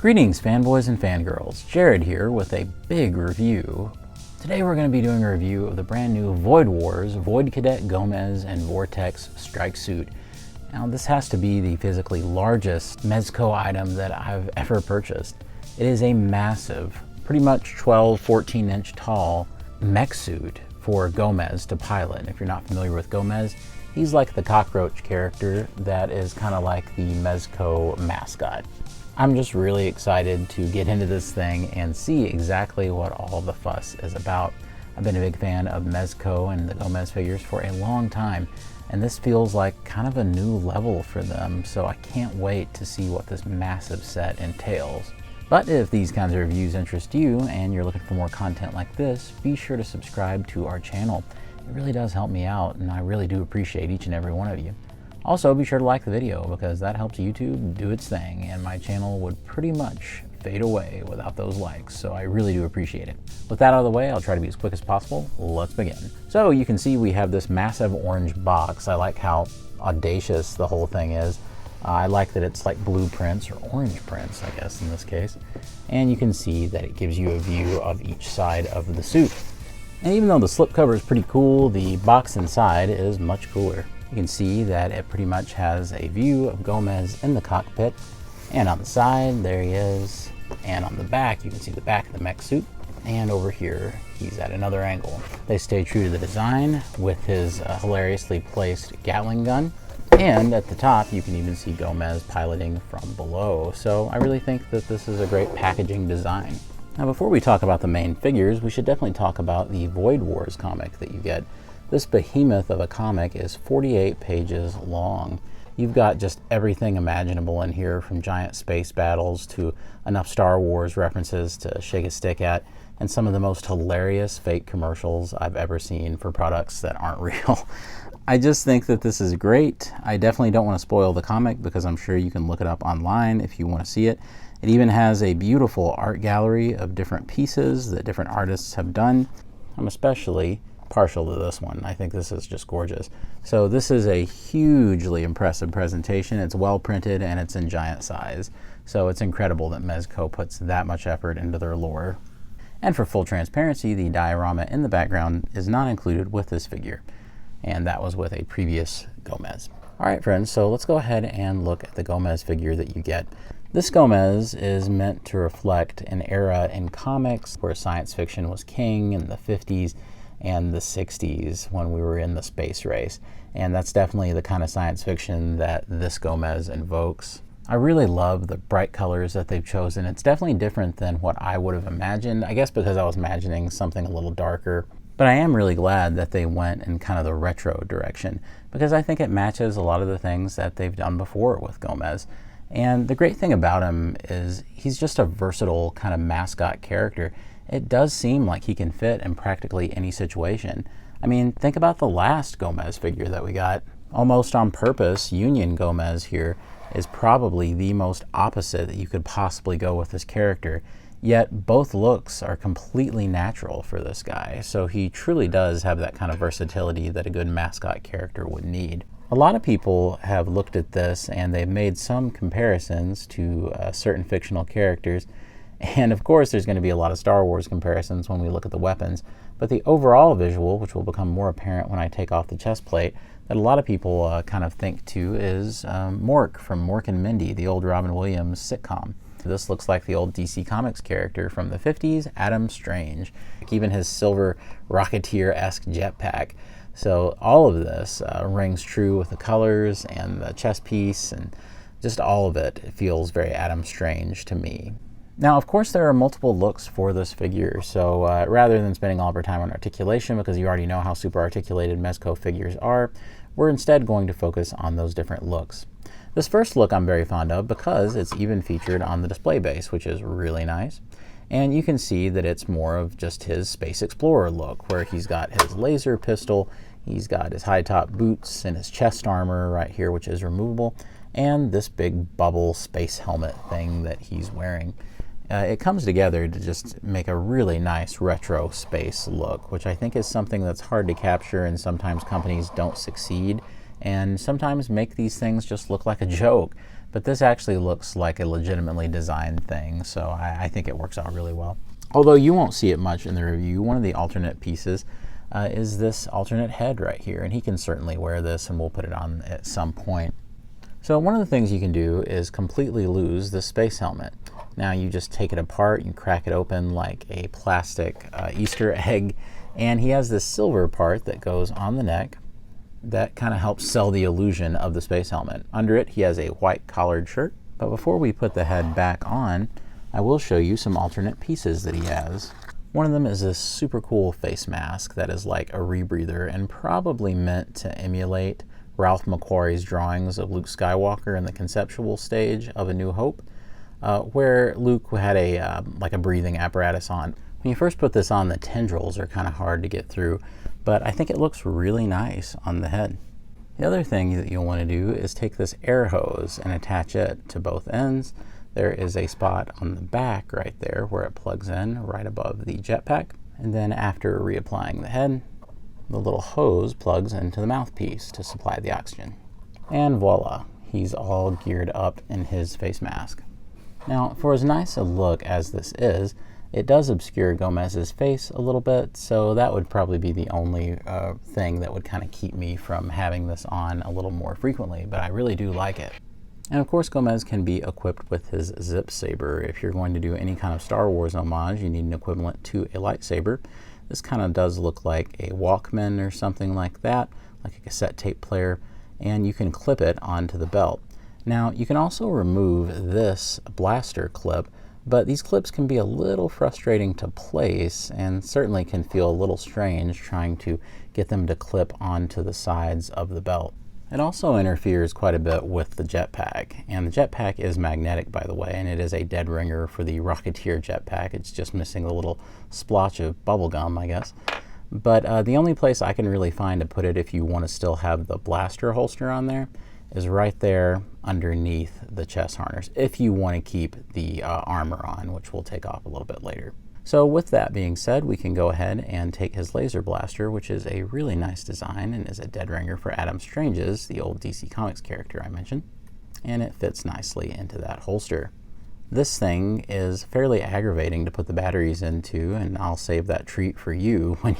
Greetings fanboys and fangirls, Jared here with a big review. Today we're going to be doing a review of the brand new Void Wars Void Cadet Gomez and Vortex Strike Suit. Now this has to be the physically largest Mezco item that I've ever purchased. It is a massive, pretty much 12-14 inch tall mech suit for Gomez to pilot. If you're not familiar with Gomez, he's like the cockroach character that is kind of like the Mezco mascot. I'm just really excited to get into this thing and see exactly what all the fuss is about. I've been a big fan of Mezco and the Gomez figures for a long time, and this feels like kind of a new level for them, so I can't wait to see what this massive set entails. But if these kinds of reviews interest you and you're looking for more content like this, be sure to subscribe to our channel. It really does help me out, and I really do appreciate each and every one of you. Also, be sure to like the video because that helps YouTube do its thing, and my channel would pretty much fade away without those likes, so I really do appreciate it. With that out of the way, I'll try to be as quick as possible. Let's begin. So you can see we have this massive orange box. I like how audacious the whole thing is. I like that it's like blueprints or orange prints, I guess in this case. And you can see that it gives you a view of each side of the suit. And even though the slipcover is pretty cool, the box inside is much cooler. You can see that it pretty much has a view of Gomez in the cockpit, and on the side there he is, and on the back you can see the back of the mech suit, and over here he's at another angle. They stay true to the design with his hilariously placed Gatling gun, and at the top you can even see Gomez piloting from below, so I really think that this is a great packaging design. Now before we talk about the main figures, we should definitely talk about the Void Wars comic that you get. This behemoth of a comic is 48 pages long. You've got just everything imaginable in here, from giant space battles to enough Star Wars references to shake a stick at, and some of the most hilarious fake commercials I've ever seen for products that aren't real. I just think that this is great. I definitely don't want to spoil the comic because I'm sure you can look it up online if you want to see it. It even has a beautiful art gallery of different pieces that different artists have done. I'm especially partial to this one. I think this is just gorgeous. So this is a hugely impressive presentation. It's well printed and it's in giant size. So it's incredible that Mezco puts that much effort into their lore. And for full transparency, the diorama in the background is not included with this figure. And that was with a previous Gomez. All right, friends, so let's go ahead and look at the Gomez figure that you get. This Gomez is meant to reflect an era in comics where science fiction was king in the 50s and the 60s when we were in the space race. And that's definitely the kind of science fiction that this Gomez invokes. I really love the bright colors that they've chosen. It's definitely different than what I would have imagined, I guess because I was imagining something a little darker. But I am really glad that they went in kind of the retro direction because I think it matches a lot of the things that they've done before with Gomez. And the great thing about him is he's just a versatile kind of mascot character. It does seem like he can fit in practically any situation. I mean, think about the last Gomez figure that we got. Almost on purpose, Union Gomez here is probably the most opposite that you could possibly go with this character. Yet both looks are completely natural for this guy, so he truly does have that kind of versatility that a good mascot character would need. A lot of people have looked at this and they've made some comparisons to certain fictional characters. And of course there's going to be a lot of Star Wars comparisons when we look at the weapons, but the overall visual, which will become more apparent when I take off the chest plate, that a lot of people kind of think to is Mork from Mork and Mindy, the old Robin Williams sitcom. This looks like the old DC Comics character from the 50s, Adam Strange, even his silver Rocketeer-esque jetpack. So all of this rings true with the colors and the chest piece, and just all of it feels very Adam Strange to me. Now, of course, there are multiple looks for this figure, so rather than spending all of our time on articulation, because you already know how super articulated Mezco figures are, we're instead going to focus on those different looks. This first look I'm very fond of because it's even featured on the display base, which is really nice. And you can see that it's more of just his Space Explorer look, where he's got his laser pistol, he's got his high-top boots and his chest armor right here, which is removable, and this big bubble space helmet thing that he's wearing. It comes together to just make a really nice retro space look, which I think is something that's hard to capture and sometimes companies don't succeed and sometimes make these things just look like a joke. But this actually looks like a legitimately designed thing, so I think it works out really well. Although you won't see it much in the review, one of the alternate pieces is this alternate head right here, and he can certainly wear this, and we'll put it on at some point. So one of the things you can do is completely lose the space helmet. Now you just take it apart, you crack it open like a plastic Easter egg, and he has this silver part that goes on the neck that kind of helps sell the illusion of the space helmet. Under it, he has a white collared shirt. But before we put the head back on, I will show you some alternate pieces that he has. One of them is this super cool face mask that is like a rebreather and probably meant to emulate Ralph McQuarrie's drawings of Luke Skywalker in the conceptual stage of A New Hope, where Luke had a like a breathing apparatus on. When you first put this on, the tendrils are kind of hard to get through, but I think it looks really nice on the head. The other thing that you'll want to do is take this air hose and attach it to both ends. There is a spot on the back right there where it plugs in right above the jetpack, and then after reapplying the head, the little hose plugs into the mouthpiece to supply the oxygen. And voila, he's all geared up in his face mask. Now, for as nice a look as this is, it does obscure Gomez's face a little bit, so that would probably be the only thing that would kind of keep me from having this on a little more frequently, but I really do like it. And of course, Gomez can be equipped with his zip saber. If you're going to do any kind of Star Wars homage, you need an equivalent to a lightsaber. This kind of does look like a Walkman or something like that, like a cassette tape player, and you can clip it onto the belt. Now, you can also remove this blaster clip, but these clips can be a little frustrating to place and certainly can feel a little strange trying to get them to clip onto the sides of the belt. It also interferes quite a bit with the jetpack, and the jetpack is magnetic, by the way, and it is a dead ringer for the Rocketeer jetpack. It's just missing a little splotch of bubble gum, I guess. But the only place I can really find to put it if you want to still have the blaster holster on there is right there underneath the chest harness, if you want to keep the armor on, which we'll take off a little bit later. So with that being said, we can go ahead and take his laser blaster, which is a really nice design and is a dead ringer for Adam Strange's, the old DC Comics character I mentioned, and it fits nicely into that holster. This thing is fairly aggravating to put the batteries into, and I'll save that treat for you when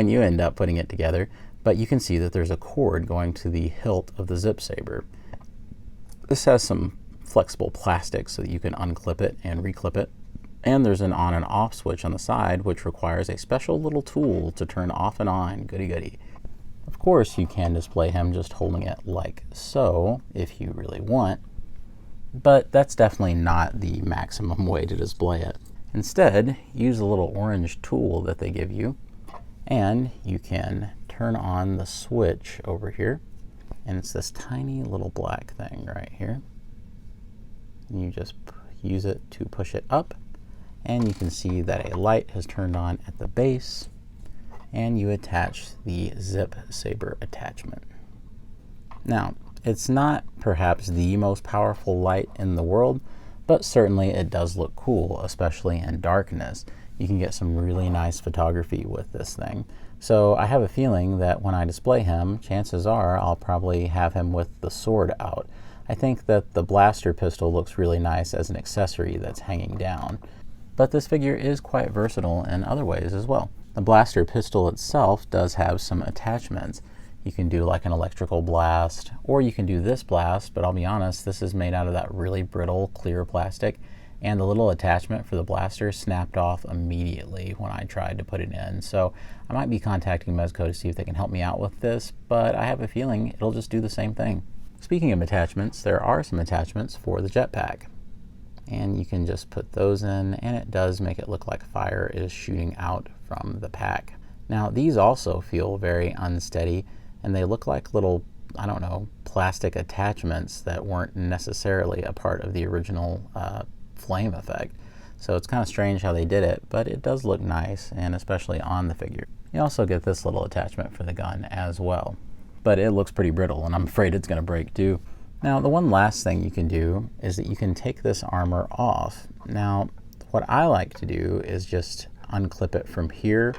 you end up putting it together. But you can see that there's a cord going to the hilt of the zip saber. This has some flexible plastic so that you can unclip it and reclip it. And there's an on and off switch on the side, which requires a special little tool to turn off and on. Goody goody. Of course, you can display him just holding it like so, if you really want, but that's definitely not the maximum way to display it. Instead, use the little orange tool that they give you, and you can turn on the switch over here, and it's this tiny little black thing right here. And you just use it to push it up, and you can see that a light has turned on at the base, and you attach the zip saber attachment. Now, it's not perhaps the most powerful light in the world, but certainly it does look cool, especially in darkness. You can get some really nice photography with this thing. So I have a feeling that when I display him, chances are I'll probably have him with the sword out. I think that the blaster pistol looks really nice as an accessory that's hanging down. But this figure is quite versatile in other ways as well. The blaster pistol itself does have some attachments. You can do like an electrical blast, or you can do this blast, but I'll be honest, this is made out of that really brittle clear plastic, and the little attachment for the blaster snapped off immediately when I tried to put it in. So I might be contacting Mezco to see if they can help me out with this, but I have a feeling it'll just do the same thing. Speaking of attachments, there are some attachments for the jetpack. And you can just put those in, and it does make it look like fire is shooting out from the pack. Now, these also feel very unsteady, and they look like little, I don't know, plastic attachments that weren't necessarily a part of the original flame effect. So it's kind of strange how they did it, but it does look nice, and especially on the figure. You also get this little attachment for the gun as well, but it looks pretty brittle, and I'm afraid it's going to break too. Now, the one last thing you can do is that you can take this armor off. Now, what I like to do is just unclip it from here,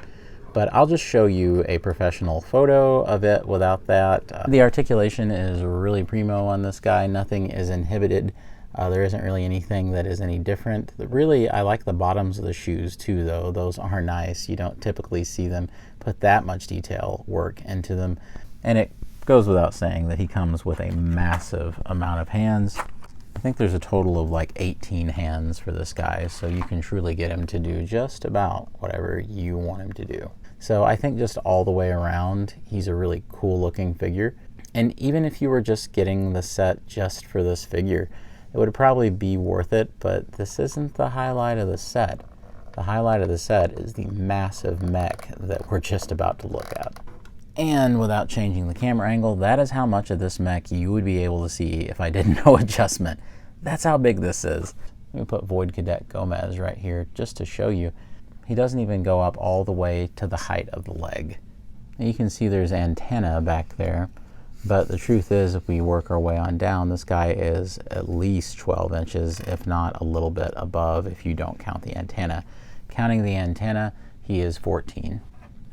but I'll just show you a professional photo of it without that. The articulation is really primo on this guy. Nothing is inhibited. There isn't really anything that is any different. Really, I like the bottoms of the shoes too, though. Those are nice. You don't typically see them put that much detail work into them. And it goes without saying that he comes with a massive amount of hands. I think there's a total of like 18 hands for this guy, so you can truly get him to do just about whatever you want him to do. So I think just all the way around, he's a really cool looking figure. And even if you were just getting the set just for this figure, it would probably be worth it, but this isn't the highlight of the set. The highlight of the set is the massive mech that we're just about to look at. And without changing the camera angle, that is how much of this mech you would be able to see if I did no adjustment. That's how big this is. Let me put Void Cadet Gomez right here just to show you. He doesn't even go up all the way to the height of the leg. And you can see there's antenna back there, but the truth is if we work our way on down, this guy is at least 12 inches, if not a little bit above if you don't count the antenna. Counting the antenna, he is 14.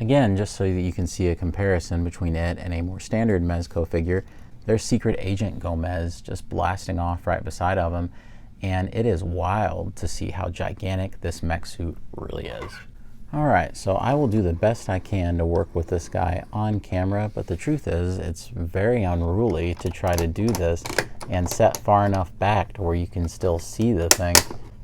Again, just so that you can see a comparison between it and a more standard Mezco figure, there's Secret Agent Gomez just blasting off right beside of him, and it is wild to see how gigantic this mech suit really is. Alright, so I will do the best I can to work with this guy on camera, but the truth is it's very unruly to try to do this and set far enough back to where you can still see the thing.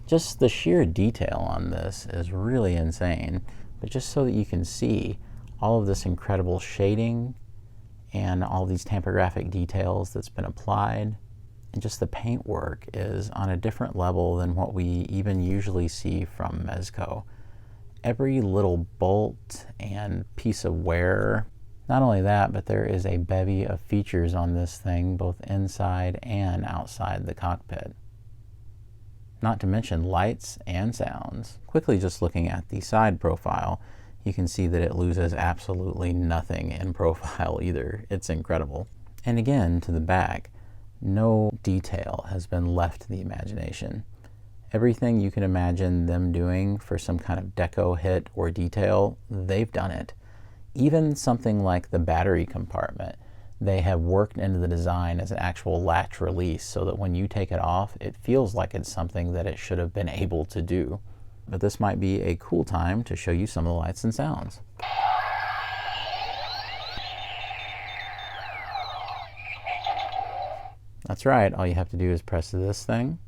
Just the sheer detail on this is really insane. But just so that you can see all of this incredible shading and all these tampographic details that's been applied, and just the paint work is on a different level than what we even usually see from Mezco. Every little bolt and piece of wear. Not only that, but there is a bevy of features on this thing, both inside and outside the cockpit. Not to mention lights and sounds. Quickly just looking at the side profile, you can see that it loses absolutely nothing in profile either. It's incredible. And again, to the back, no detail has been left to the imagination. Everything you can imagine them doing for some kind of deco hit or detail, they've done it. Even something like the battery compartment, they have worked into the design as an actual latch release so that when you take it off, it feels like it's something that it should have been able to do. But this might be a cool time to show you some of the lights and sounds. That's right, all you have to do is press this thing,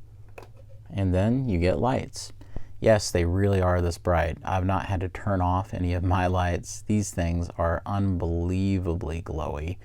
and then you get lights. Yes, they really are this bright. I've not had to turn off any of my lights. These things are unbelievably glowy.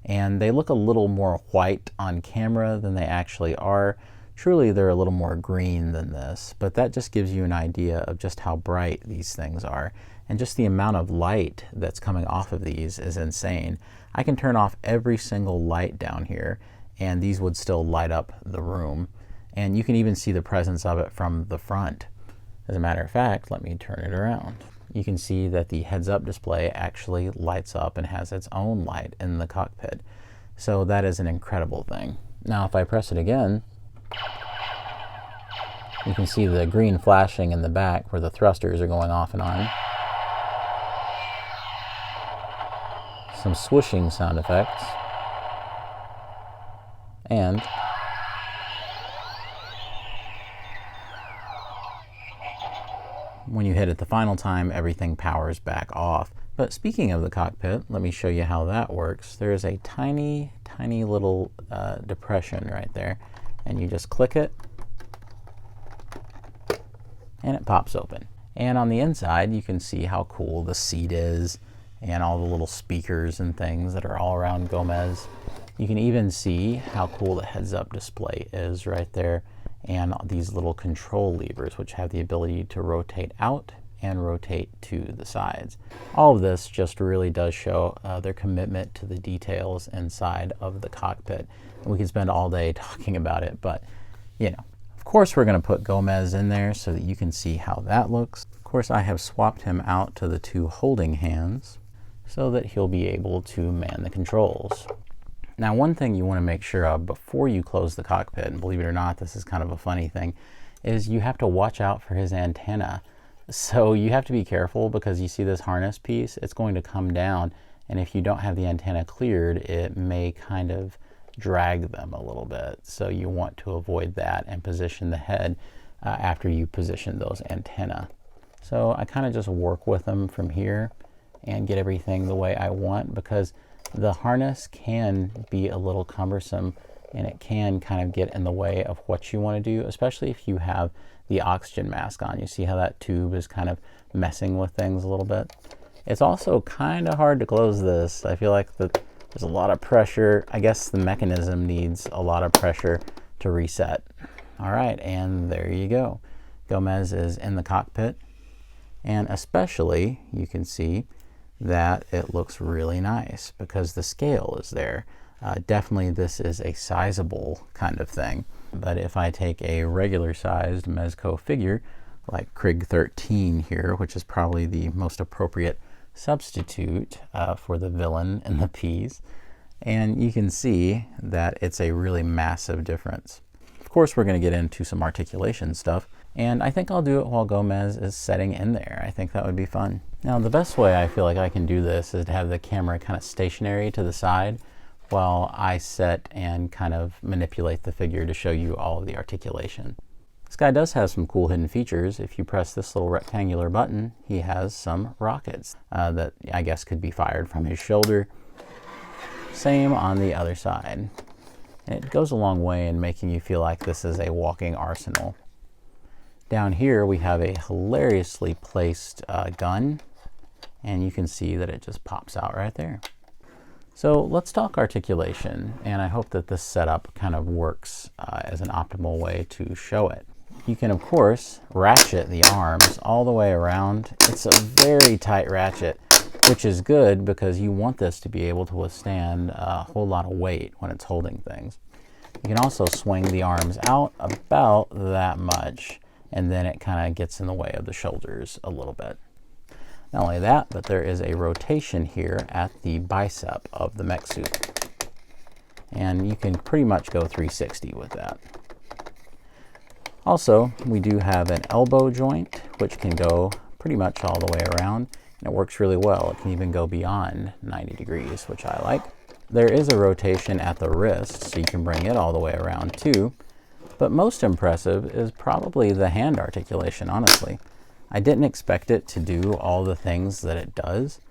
And they look a little more white on camera than they actually are. Truly, they're a little more green than this, but that just gives you an idea of just how bright these things are. And just the amount of light that's coming off of these is insane. I can turn off every single light down here, and these would still light up the room. And you can even see the presence of it from the front. As a matter of fact, let me turn it around. You can see that the heads-up display actually lights up and has its own light in the cockpit. So that is an incredible thing. Now if I press it again, you can see the green flashing in the back where the thrusters are going off and on. Some swooshing sound effects. And when you hit it the final time, everything powers back off. But speaking of the cockpit, let me show you how that works. There is a tiny, tiny little depression right there, and you just click it, and it pops open. And on the inside, you can see how cool the seat is, and all the little speakers and things that are all around Gomez. You can even see how cool the heads-up display is right there, and these little control levers which have the ability to rotate out and rotate to the sides. All of this just really does show their commitment to the details inside of the cockpit. And we could spend all day talking about it, but you know, of course we're going to put Gomez in there so that you can see how that looks. Of course, I have swapped him out to the two holding hands so that he'll be able to man the controls. Now, one thing you want to make sure of before you close the cockpit, and believe it or not, this is kind of a funny thing, is you have to watch out for his antenna. So you have to be careful because you see this harness piece, it's going to come down, and if you don't have the antenna cleared, it may kind of drag them a little bit. So you want to avoid that and position the head after you position those antenna. So I kind of just work with them from here and get everything the way I want, because the harness can be a little cumbersome and it can kind of get in the way of what you want to do, especially if you have the oxygen mask on. You see how that tube is kind of messing with things a little bit. It's also kind of hard to close this. I feel like there's a lot of pressure. I guess the mechanism needs a lot of pressure to reset. All right, and there you go. Gomez is in the cockpit, and especially you can see that it looks really nice because the scale is there. Definitely this is a sizable kind of thing. But if I take a regular sized Mezco figure like Krig 13 here, which is probably the most appropriate substitute for the villain in the piece, and you can see that it's a really massive difference. Of course, we're going to get into some articulation stuff, and I think I'll do it while Gomez is setting in there. I think that would be fun. Now, the best way I feel like I can do this is to have the camera kind of stationary to the side while I set and kind of manipulate the figure to show you all of the articulation. This guy does have some cool hidden features. If you press this little rectangular button, he has some rockets that I guess could be fired from his shoulder. Same on the other side. And it goes a long way in making you feel like this is a walking arsenal. Down here we have a hilariously placed gun, and you can see that it just pops out right there. So let's talk articulation, and I hope that this setup kind of works as an optimal way to show it. You can, of course, ratchet the arms all the way around. It's a very tight ratchet, which is good because you want this to be able to withstand a whole lot of weight when it's holding things. You can also swing the arms out about that much, and then it kind of gets in the way of the shoulders a little bit. Not only that, but there is a rotation here at the bicep of the mech suit. And you can pretty much go 360 with that. Also, we do have an elbow joint, which can go pretty much all the way around, and it works really well. It can even go beyond 90 degrees, which I like. There is a rotation at the wrist, so you can bring it all the way around too. But most impressive is probably the hand articulation, honestly. I didn't expect it to do all the things that it does,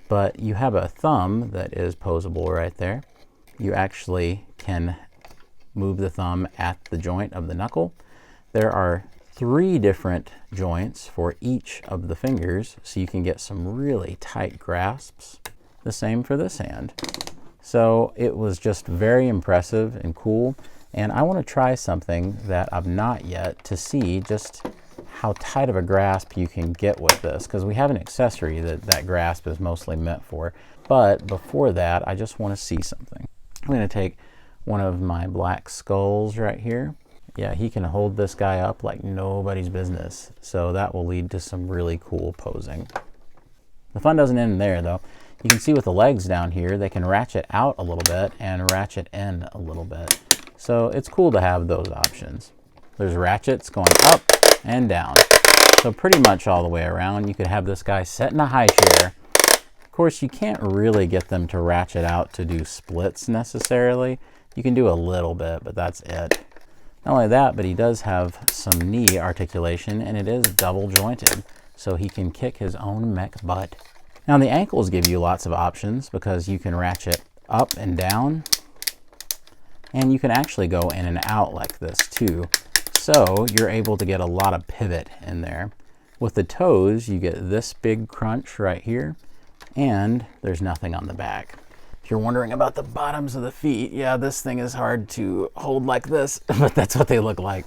but you have a thumb that is posable right there. You actually can move the thumb at the joint of the knuckle. There are 3 different joints for each of the fingers, so you can get some really tight grasps. The same for this hand. So it was just very impressive and cool, and I want to try something that I've not yet to see just how tight of a grasp you can get with this, because we have an accessory that grasp is mostly meant for. But before that, I just want to see something. I'm going to take one of my black skulls right here. Yeah, he can hold this guy up like nobody's business, so that will lead to some really cool posing. The fun doesn't end there, though. You can see with the legs down here, they can ratchet out a little bit and ratchet in a little bit. So it's cool to have those options. There's ratchets going up and down. So pretty much all the way around. You could have this guy set in a high chair. Of course, you can't really get them to ratchet out to do splits necessarily. You can do a little bit, but that's it. Not only that, but he does have some knee articulation, and it is double jointed, so he can kick his own mech butt. Now the ankles give you lots of options because you can ratchet up and down, and you can actually go in and out like this too. So you're able to get a lot of pivot in there. With the toes, you get this big crunch right here, and there's nothing on the back. If you're wondering about the bottoms of the feet, yeah, this thing is hard to hold like this, but that's what they look like.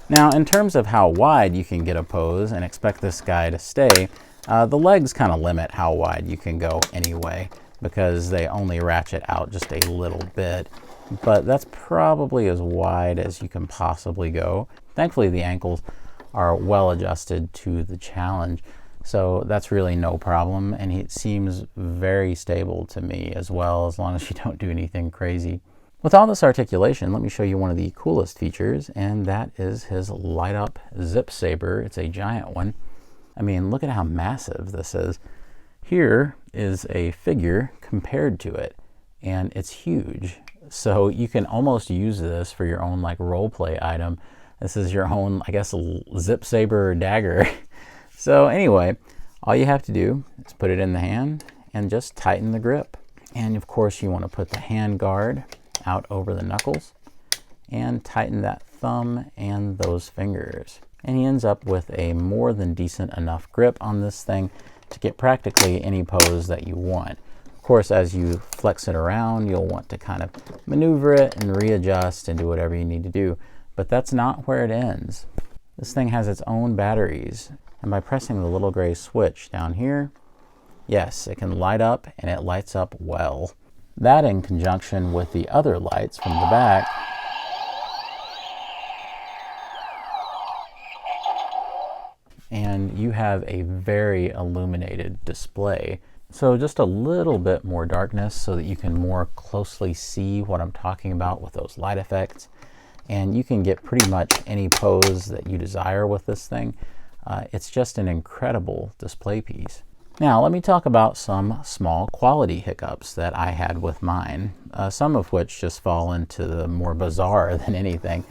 Now, in terms of how wide you can get a pose and expect this guy to stay, the legs kind of limit how wide you can go anyway, because they only ratchet out just a little bit. But that's probably as wide as you can possibly go. Thankfully, the ankles are well adjusted to the challenge, so that's really no problem, and it seems very stable to me as well, as long as you don't do anything crazy. With all this articulation, let me show you one of the coolest features, and that is his light up zip saber. It's a giant one. I mean, look at how massive this is. Here is a figure compared to it, and it's huge. So you can almost use this for your own like role play item. This is your own, I guess, zip saber or dagger. So anyway, all you have to do is put it in the hand and just tighten the grip. And of course you want to put the hand guard out over the knuckles and tighten that thumb and those fingers. And he ends up with a more than decent enough grip on this thing to get practically any pose that you want. Of course, as you flex it around, you'll want to kind of maneuver it and readjust and do whatever you need to do. But that's not where it ends. This thing has its own batteries. And by pressing the little gray switch down here, yes, it can light up, and it lights up well. That in conjunction with the other lights from the back and you have a very illuminated display. So just a little bit more darkness so that you can more closely see what I'm talking about with those light effects. And you can get pretty much any pose that you desire with this thing. It's just an incredible display piece. Now let me talk about some small quality hiccups that I had with mine, some of which just fall into the more bizarre than anything.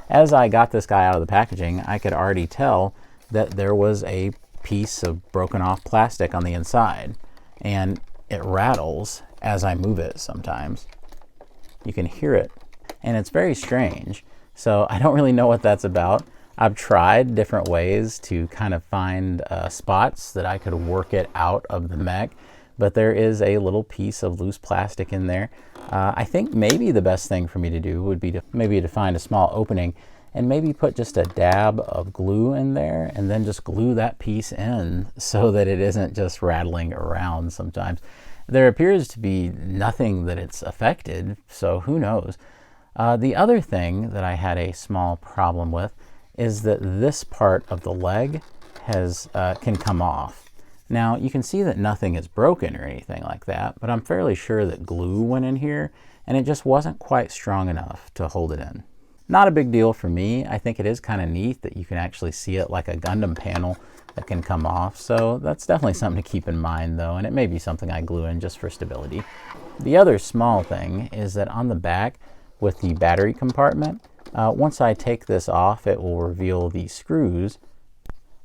As I got this guy out of the packaging, I could already tell that there was a piece of broken off plastic on the inside, and it rattles as I move it sometimes. You can hear it, and it's very strange. So I don't really know what that's about. I've tried different ways to kind of find spots that I could work it out of the mech, but there is a little piece of loose plastic in there. I think maybe the best thing for me to do would be to find a small opening and maybe put just a dab of glue in there and then just glue that piece in so that it isn't just rattling around sometimes. There appears to be nothing that it's affected, so who knows. The other thing that I had a small problem with is that this part of the leg can come off. Now you can see that nothing is broken or anything like that, but I'm fairly sure that glue went in here and it just wasn't quite strong enough to hold it in. Not a big deal for me. I think it is kind of neat that you can actually see it like a Gundam panel that can come off. So that's definitely something to keep in mind though, and it may be something I glue in just for stability. The other small thing is that on the back with the battery compartment, once I take this off, it will reveal the screws,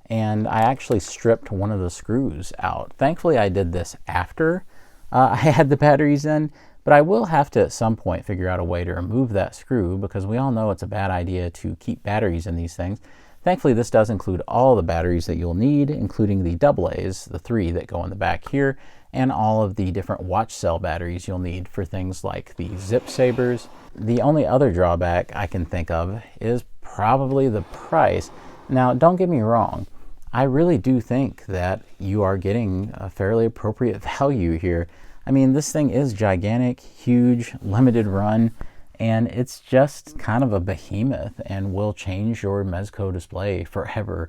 and I actually stripped one of the screws out. Thankfully I did this after I had the batteries in, but I will have to at some point figure out a way to remove that screw because we all know it's a bad idea to keep batteries in these things. Thankfully this does include all the batteries that you'll need, including the AA's, the 3 that go in the back here, and all of the different watch cell batteries you'll need for things like the zip sabers. The only other drawback I can think of is probably the price. Now don't get me wrong, I really do think that you are getting a fairly appropriate value here. I mean, this thing is gigantic, huge, limited run, and it's just kind of a behemoth and will change your Mezco display forever.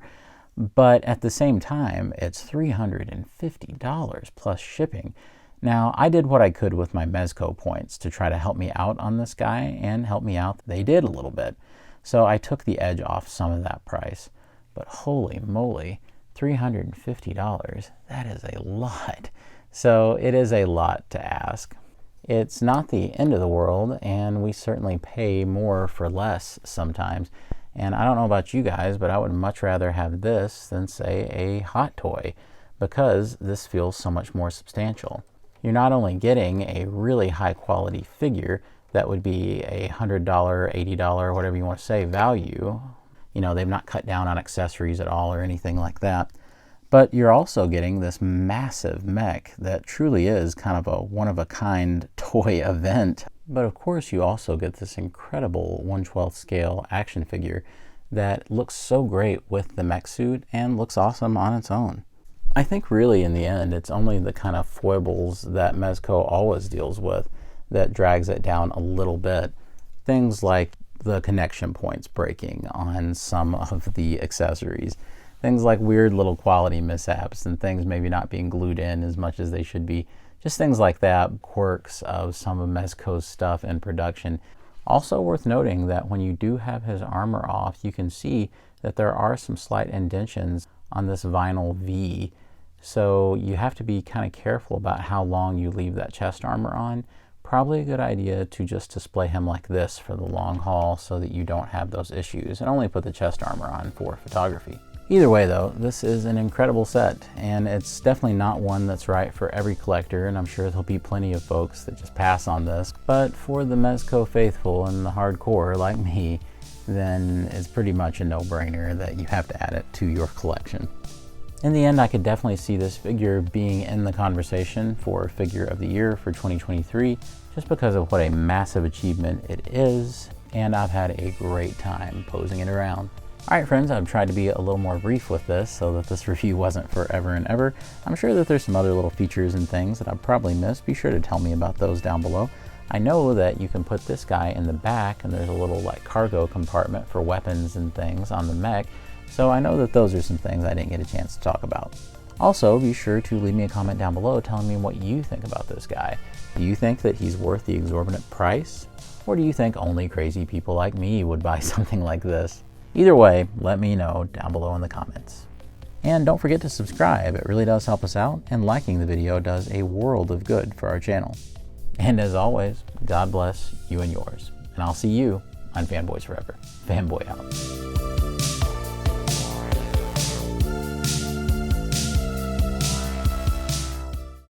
But at the same time, it's $350 plus shipping. Now, I did what I could with my Mezco points to try to help me out on this guy, and help me out they did a little bit. So I took the edge off some of that price. But holy moly, $350, that is a lot. So it is a lot to ask. It's not the end of the world, and we certainly pay more for less sometimes. And I don't know about you guys, but I would much rather have this than, say, a hot toy, because this feels so much more substantial. You're not only getting a really high quality figure that would be a $100, $80, whatever you want to say, value. You know, they've not cut down on accessories at all or anything like that. But you're also getting this massive mech that truly is kind of a one-of-a-kind toy event. But of course you also get this incredible 1/12 scale action figure that looks so great with the mech suit and looks awesome on its own. I think really in the end it's only the kind of foibles that Mezco always deals with that drags it down a little bit. Things like the connection points breaking on some of the accessories. Things like weird little quality mishaps and things maybe not being glued in as much as they should be. Just things like that, quirks of some of Mezco's stuff in production. Also worth noting that when you do have his armor off, you can see that there are some slight indentions on this vinyl V. So you have to be kind of careful about how long you leave that chest armor on. Probably a good idea to just display him like this for the long haul so that you don't have those issues, and only put the chest armor on for photography. Either way though, this is an incredible set, and it's definitely not one that's right for every collector, and I'm sure there'll be plenty of folks that just pass on this. But for the Mezco faithful and the hardcore like me, then it's pretty much a no-brainer that you have to add it to your collection. In the end, I could definitely see this figure being in the conversation for Figure of the Year for 2023, just because of what a massive achievement it is, and I've had a great time posing it around. Alright friends, I've tried to be a little more brief with this so that this review wasn't forever and ever. I'm sure that there's some other little features and things that I've probably missed. Be sure to tell me about those down below. I know that you can put this guy in the back, and there's a little like cargo compartment for weapons and things on the Mech. So I know that those are some things I didn't get a chance to talk about. Also, be sure to leave me a comment down below telling me what you think about this guy. Do you think that he's worth the exorbitant price? Or do you think only crazy people like me would buy something like this? Either way, let me know down below in the comments. And don't forget to subscribe, it really does help us out, and liking the video does a world of good for our channel. And as always, God bless you and yours. And I'll see you on Fanboys Forever. Fanboy out.